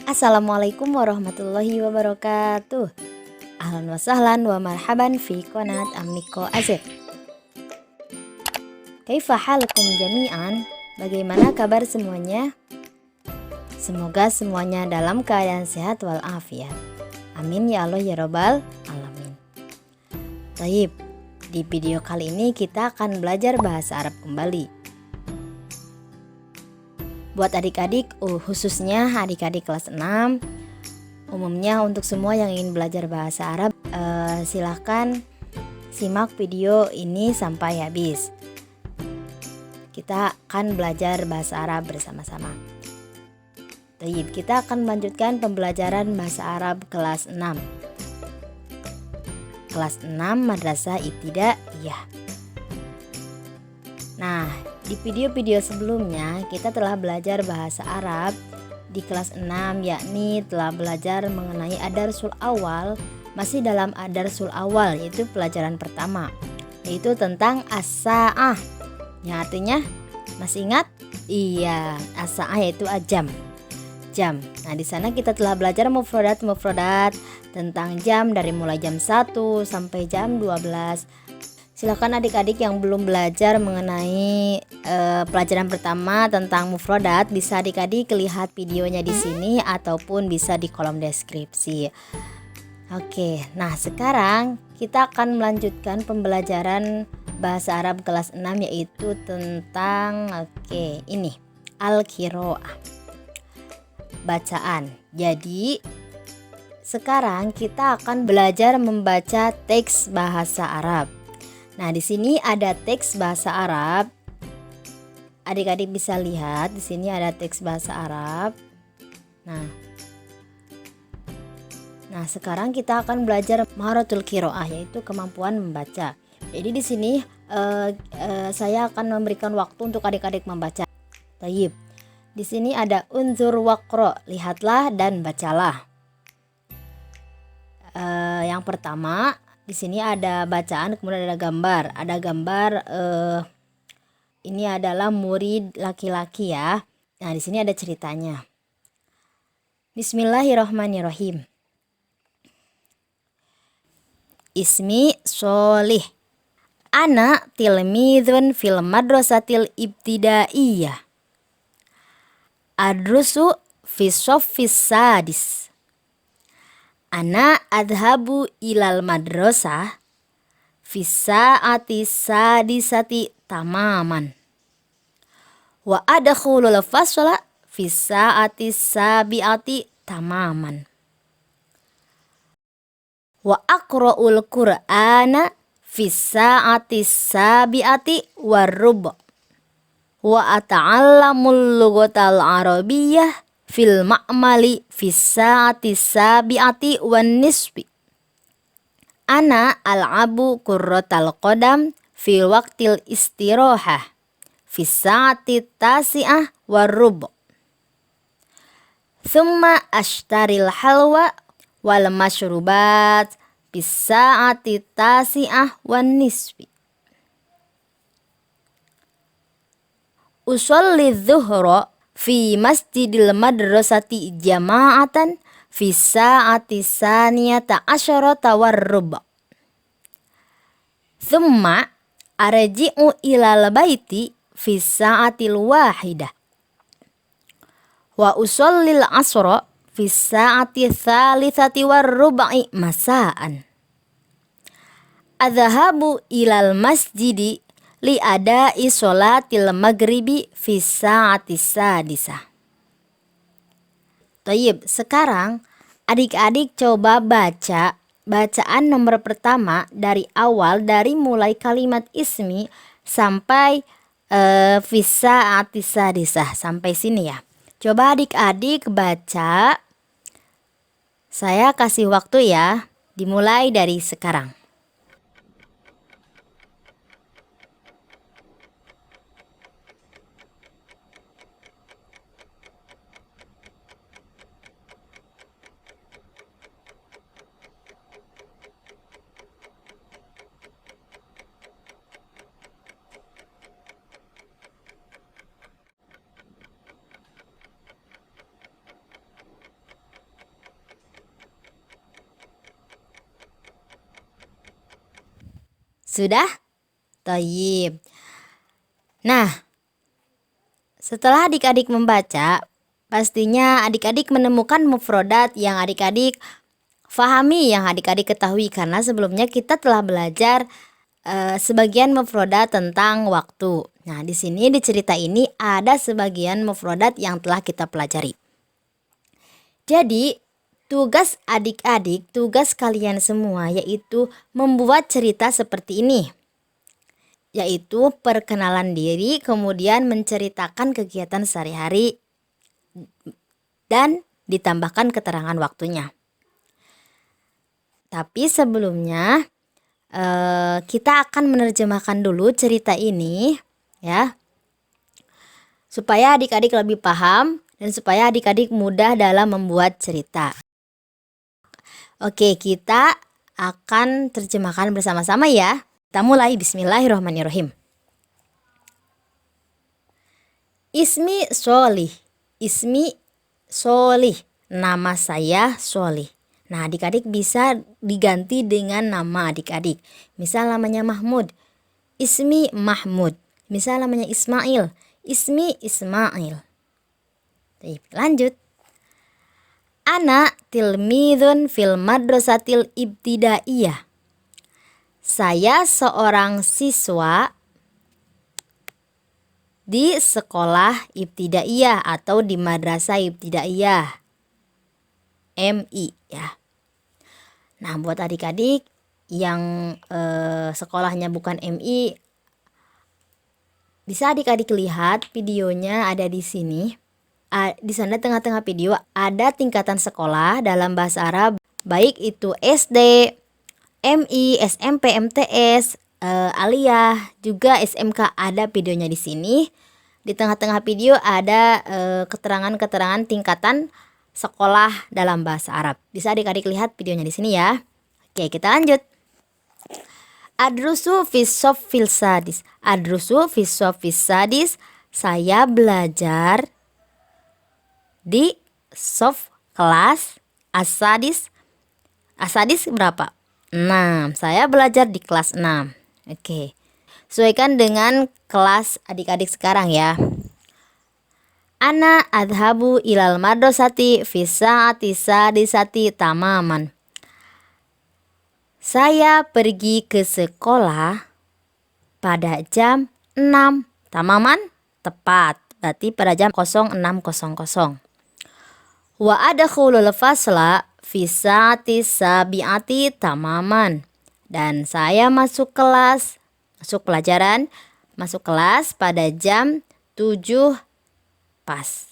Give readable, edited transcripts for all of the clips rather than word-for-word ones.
Assalamualaikum warahmatullahi wabarakatuh. Ahlan wa sahlan wa marhaban fi qanat Amiko Azib. Kaifa halukum jami'an? Bagaimana kabar semuanya? Semoga semuanya dalam keadaan sehat walafiat. Amin ya Allah ya Rabbal alamin. Taib, di video kali ini kita akan belajar bahasa Arab kembali. Buat adik-adik, khususnya adik-adik kelas 6, umumnya untuk semua yang ingin belajar bahasa Arab, silahkan simak video ini sampai habis. Kita akan belajar bahasa Arab bersama-sama. Baik, kita akan melanjutkan pembelajaran bahasa Arab kelas 6. Kelas 6 Madrasah Ibtidaiyah. Nah, di video-video sebelumnya kita telah belajar bahasa Arab di kelas 6, yakni telah belajar mengenai adarsul awal, masih dalam adarsul awal, yaitu pelajaran pertama, yaitu tentang as-sa'ah, yang artinya masih ingat? Iya, as-sa'ah yaitu jam. Nah, di sana kita telah belajar mufradat tentang jam dari mulai jam 1 sampai jam 12. Silakan adik-adik yang belum belajar mengenai pelajaran pertama tentang mufradat, bisa adik-adik lihat videonya di sini ataupun bisa di kolom deskripsi. Oke, nah sekarang kita akan melanjutkan pembelajaran bahasa Arab kelas 6, yaitu tentang ini al-qiraah, bacaan. Jadi sekarang kita akan belajar membaca teks bahasa Arab. Nah, di sini ada teks bahasa Arab. Adik-adik bisa lihat di sini ada teks bahasa Arab. Nah, sekarang kita akan belajar maharatul qiraah, yaitu kemampuan membaca. Jadi di sini saya akan memberikan waktu untuk adik-adik membaca. Tayyib. Di sini ada unzur waqra, lihatlah dan bacalah. Yang pertama, di sini ada bacaan, kemudian ada gambar. Ada gambar ini adalah murid laki-laki ya. Nah, di sini ada ceritanya. Bismillahirrahmanirrahim. Ismi Solih. Ana tilmidhun fil madrasatil ibtidaiyah. Adrusu fi shaffis sadis. Ana adhabu ilal madrasah fi sa'ati sadisati tamaman. Wa adkhulul fasla fi sa'ati sabiati tamaman. Wa aqra'ul qur'ana fi sa'ati sabiati warrub'. Wa ata'allamul lughatal arabiyyah fil ma'mali fis sa'ati sabiati wan nisbi. Ana al'abu kurratal qadam fil waqtil istirahah fis sa'ati tasi'ah warrub'. Thumma ashtaril halwa wal mashrubat fis sa'ati tasi'ah wan nisbi. Usolli dhuhra fi masjidil madrasati jama'atan fi sa'ati saniyata asyarata warrub'. Thumma arji'u ilal baiti fi sa'atil wahidah. Wa usallil asra fi sa'ati thalithati warrub'i masa'an. Adhahabu ilal masjidi li ada'i sholatil maghribi fi sa'ati sadisah. Tayyib, sekarang adik-adik coba baca bacaan nomor pertama dari awal, dari mulai kalimat ismi sampai fi sa'ati sadisah, sampai sini ya. Coba adik-adik baca. Saya kasih waktu ya, dimulai dari sekarang. Sudah? Thayyib. Nah, setelah adik-adik membaca, pastinya adik-adik menemukan mufrodat yang adik-adik fahami, yang adik-adik ketahui, karena sebelumnya kita telah belajar sebagian mufrodat tentang waktu. Nah, di sini di cerita ini ada sebagian mufrodat yang telah kita pelajari. Jadi, tugas adik-adik, tugas kalian semua yaitu membuat cerita seperti ini. Yaitu perkenalan diri, kemudian menceritakan kegiatan sehari-hari dan ditambahkan keterangan waktunya. Tapi sebelumnya kita akan menerjemahkan dulu cerita ini ya, supaya adik-adik lebih paham dan supaya adik-adik mudah dalam membuat cerita. Oke, kita akan terjemahkan bersama-sama ya. Kita mulai. Bismillahirrahmanirrahim. Ismi Solih. Ismi Solih. Nama saya Solih. Nah, adik-adik bisa diganti dengan nama adik-adik. Misal namanya Mahmud, Ismi Mahmud. Misal namanya Ismail, Ismi Ismail. Lanjut. Ana tilmidun fil madrasatil ibtidaiyah. Saya seorang siswa di sekolah ibtidaiyah atau di madrasah ibtidaiyah. MI ya. Nah, buat adik-adik yang sekolahnya bukan MI, bisa adik-adik lihat videonya ada di sini. Di sana tengah-tengah video ada tingkatan sekolah dalam bahasa Arab, baik itu SD, MI, SMP, MTS, Aliyah, juga SMK, ada videonya di sini. Di tengah-tengah video ada keterangan-keterangan tingkatan sekolah dalam bahasa Arab. Bisa adik-adik lihat videonya di sini ya. Oke, kita lanjut. Adrusu fis-soffil sadis. Adrusu fis-soffil sadis. Saya belajar di sof kelas asadis. Asadis berapa? 6. Saya belajar di kelas 6. Oke. Sesuaikan dengan kelas adik-adik sekarang ya. Ana adhabu ilal madrasati fi sa'ati sadisati tamaman. Saya pergi ke sekolah pada jam 6. Tamaman tepat, berarti pada jam 06.00. Wa adkhulul fasla fi sa'ati sabi'ati tamaman. Dan saya masuk kelas, masuk pelajaran, masuk kelas pada jam 7 pas.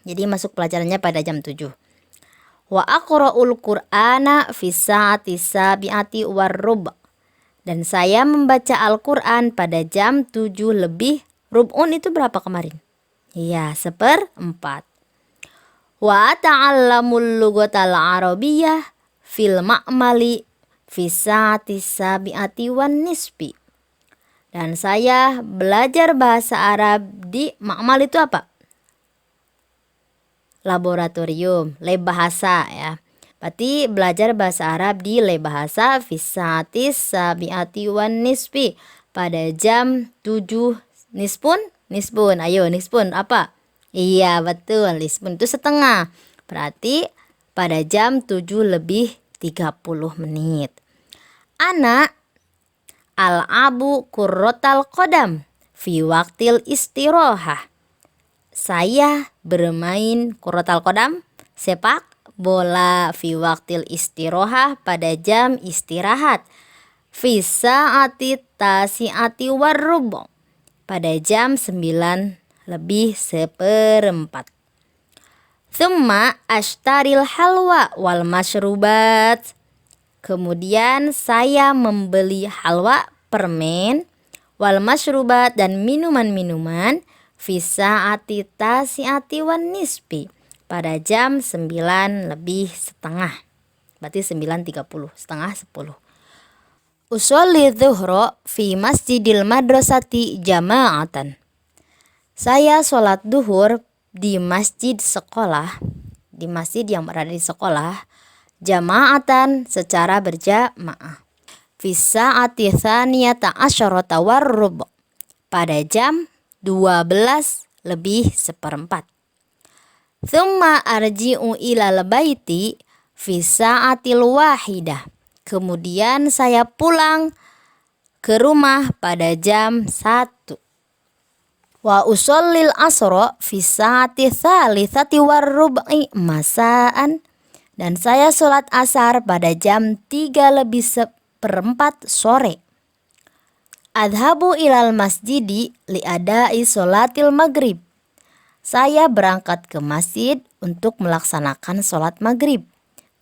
Jadi masuk pelajarannya pada jam 7. Wa aqra'ul Qur'ana fi sa'ati sabi'ati warrub'. Dan saya membaca Al-Qur'an pada jam 7 lebih. Rub'un itu berapa kemarin? Iya, 1/4. Wa ta'allamul lughatal arabiyyah fil ma'mali fi sa'ati sabi'ati wan nisfi. Dan saya belajar bahasa Arab di ma'mal itu apa? Laboratorium, lab bahasa ya. Berarti belajar bahasa Arab di lab bahasa fi sa'ati sabi'ati wan nisfi pada jam 7 nisfun. Ayo nisfun apa? Iya betul, nisfun itu setengah. Berarti pada jam 7 lebih 30 menit. Anak al-abu kurrotal kodam fi waktil istirohah. Saya bermain kurrotal kodam, sepak bola, fi waktil istirohah pada jam istirahat. Fi sa'ati tasi'ati warrubo pada jam 9 lebih 1/4. Thumma ashtaril halwa wal masyrubat. Kemudian saya membeli halwa, permen, wal masyrubat dan minuman-minuman fi sa'ati tasi'ati wan nisfi pada jam 9 lebih setengah. Berarti 9.30, setengah 10. Usolli dhuhra fi masjidil madrasati jama'atan. Saya sholat duhur di masjid sekolah, di masjid yang berada di sekolah, jama'atan secara berjamaah. fi sa'ati tsaniyata asyarata warrub, pada jam 12:04. Thumma arji'u ilal baiti fi sa'atil wahidah. Kemudian saya pulang ke rumah pada jam 1. Wa usallil asra fi sa'ati tsalitsati warrub'i masaan. Dan saya sholat asar pada jam 3:04 sore. Adhabu ilal masjidi li adai sholatil maghrib. Saya berangkat ke masjid untuk melaksanakan sholat maghrib.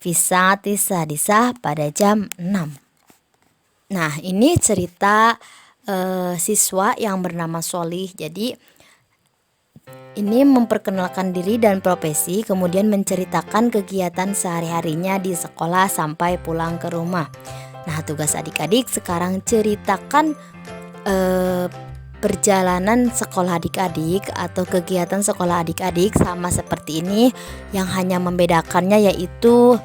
Fi sa'ati sadisah, pada jam 6. Nah, ini cerita siswa yang bernama Solih. Jadi ini memperkenalkan diri dan profesi, kemudian menceritakan kegiatan sehari-harinya di sekolah sampai pulang ke rumah. Nah, tugas adik-adik sekarang ceritakan perjalanan sekolah adik-adik atau kegiatan sekolah adik-adik sama seperti ini. Yang hanya membedakannya yaitu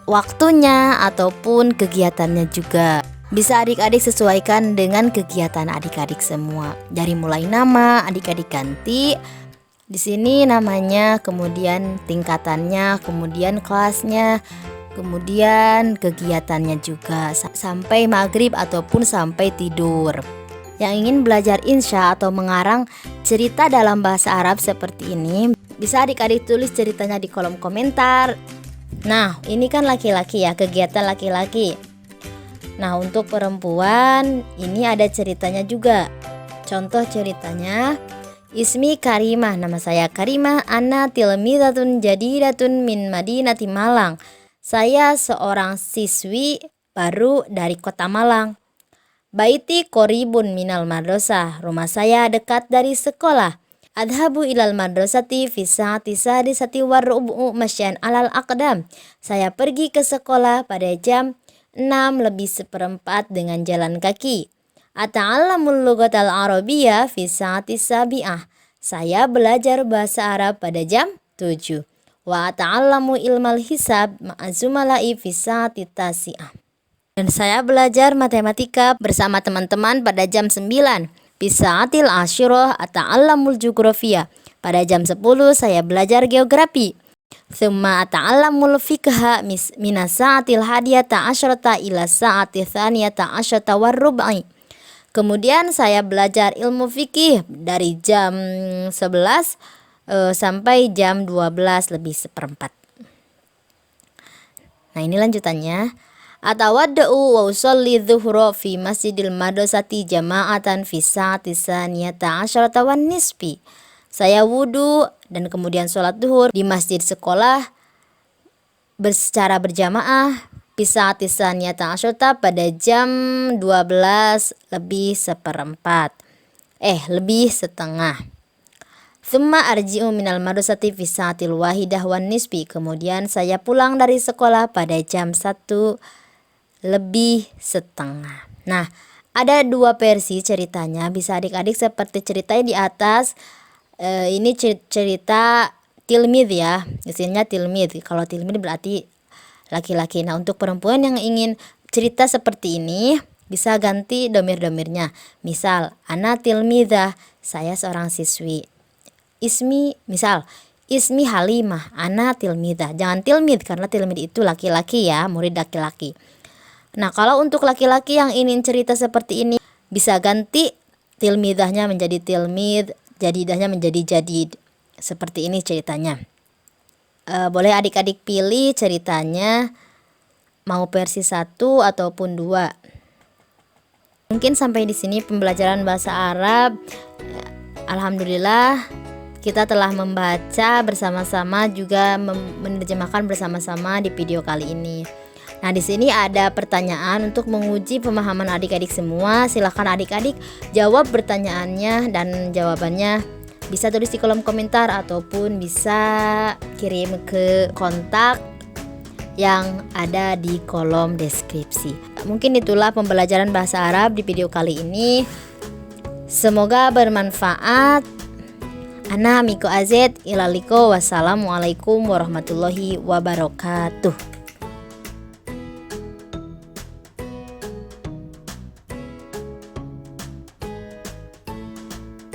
waktunya ataupun kegiatannya juga. Bisa adik-adik sesuaikan dengan kegiatan adik-adik semua. Dari mulai nama adik-adik ganti. Di sini namanya, kemudian tingkatannya, kemudian kelasnya, kemudian kegiatannya juga sampai maghrib ataupun sampai tidur. Yang ingin belajar insya atau mengarang cerita dalam bahasa Arab seperti ini, bisa adik-adik tulis ceritanya di kolom komentar. Nah, ini kan laki-laki ya, kegiatan laki-laki. Nah, untuk perempuan ini ada ceritanya juga. Contoh ceritanya, Ismi Karimah, nama saya Karimah, ana tilmidatun jadidatun min Madinati Malang. Saya seorang siswi baru dari kota Malang. Baiti qoribun minal madrasah, rumah saya dekat dari sekolah. Adhabu ilal madrasati fi sa'ati sadisati warrubu masyan alal aqdam. Saya pergi ke sekolah pada jam 6:04 dengan jalan kaki. Ata'allamul lughatal arabiyyah fi sa'ati sabi'ah. Saya belajar bahasa Arab pada jam 7. Wa ata'allamu ilmal hisab ma'azumala'i fi sa'ati tasi'ah. Dan saya belajar matematika bersama teman-teman pada jam 9. Fi sa'atil asyirah ata'allamul jugrafiyah. Pada jam 10 saya belajar geografi. Thumma ata'allamul fiqha minas sa'atil hadiyata asyrata ila sa'ati tsaniyata asyrata warrub'i. Kemudian saya belajar ilmu fikih dari jam 11 sampai jam 12:04. Nah, ini lanjutannya. Atawadda'u wa usolli dhuhra fi masjidil madrasati jama'atan fi sa'ati tsaniyata asyrata wan nisfi. Saya wudu dan kemudian sholat duhur di masjid sekolah secara berjamaah bisa tisaniyata asyota pada jam 12:04. Lebih setengah. Thumma arji'u minal madrasati fi sa'atil wahidah wan nisfi. Kemudian saya pulang dari sekolah pada jam 1:30. Nah, ada dua versi ceritanya. Bisa adik-adik seperti ceritanya di atas. Ini cerita tilmid ya, isinya tilmid. Kalau tilmid berarti laki-laki. Nah, untuk perempuan yang ingin cerita seperti ini bisa ganti domir-domirnya. Misal, ana tilmidah, saya seorang siswi. Ismi, misal Ismi Halimah, ana tilmidah. Jangan tilmid karena tilmid itu laki-laki ya, murid laki-laki. Nah, kalau untuk laki-laki yang ingin cerita seperti ini bisa ganti tilmidahnya menjadi tilmid, jadidahnya menjadi jadid. Seperti ini ceritanya. Boleh adik-adik pilih ceritanya mau versi 1 ataupun 2. Mungkin sampai di sini pembelajaran bahasa Arab. Alhamdulillah kita telah membaca bersama-sama, juga menerjemahkan bersama-sama di video kali ini. Nah, di sini ada pertanyaan untuk menguji pemahaman adik-adik semua. Silahkan adik-adik jawab pertanyaannya dan jawabannya bisa tulis di kolom komentar ataupun bisa kirim ke kontak yang ada di kolom deskripsi. Mungkin itulah pembelajaran bahasa Arab di video kali ini. Semoga bermanfaat. Ana Miko Azed ilaliko. Wassalamualaikum warahmatullahi wabarakatuh.